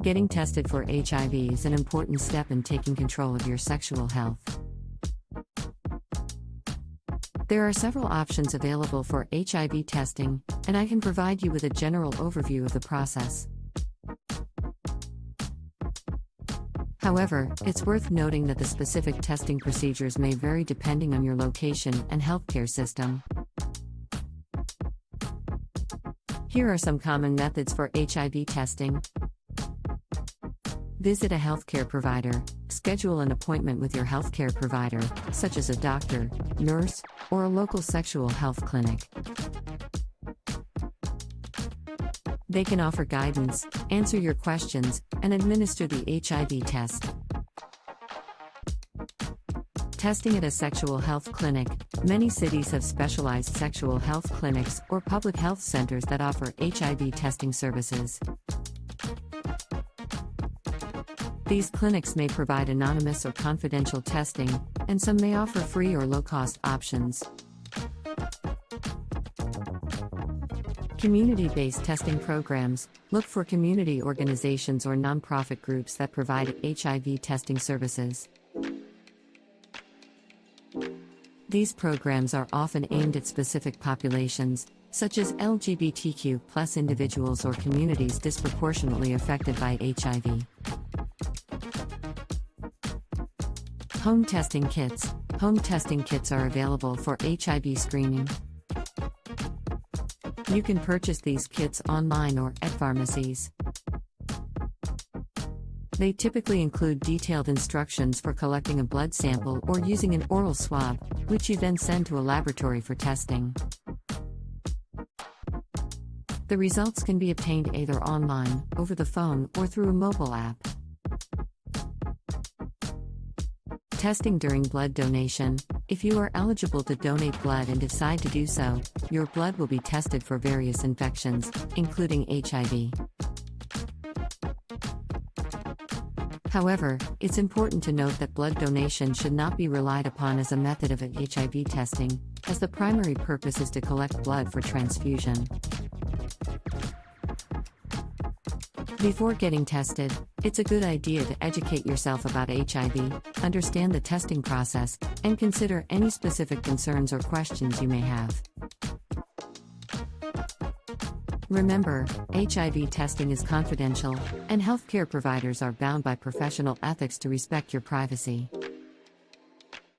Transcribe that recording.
Getting tested for HIV is an important step in taking control of your sexual health. There are several options available for HIV testing, and I can provide you with a general overview of the process. However, it's worth noting that the specific testing procedures may vary depending on your location and healthcare system. Here are some common methods for HIV testing. Visit a healthcare provider. Schedule an appointment with your healthcare provider, such as a doctor, nurse, or a local sexual health clinic. They can offer guidance, answer your questions, and administer the HIV test. Testing at a sexual health clinic. Many cities have specialized sexual health clinics or public health centers that offer HIV testing services. These clinics may provide anonymous or confidential testing, and some may offer free or low-cost options. Community-based testing programs. Look for community organizations or nonprofit groups that provide HIV testing services. These programs are often aimed at specific populations, such as LGBTQ+ individuals or communities disproportionately affected by HIV. Home testing kits. Home testing kits are available for HIV screening. You can purchase these kits online or at pharmacies. They typically include detailed instructions for collecting a blood sample or using an oral swab, which you then send to a laboratory for testing. The results can be obtained either online, over the phone, or through a mobile app. Testing during blood donation. If you are eligible to donate blood and decide to do so, your blood will be tested for various infections, including HIV. However, it's important to note that blood donation should not be relied upon as a method of HIV testing, as the primary purpose is to collect blood for transfusion. Before getting tested, it's a good idea to educate yourself about HIV, understand the testing process, and consider any specific concerns or questions you may have. Remember, HIV testing is confidential, and healthcare providers are bound by professional ethics to respect your privacy.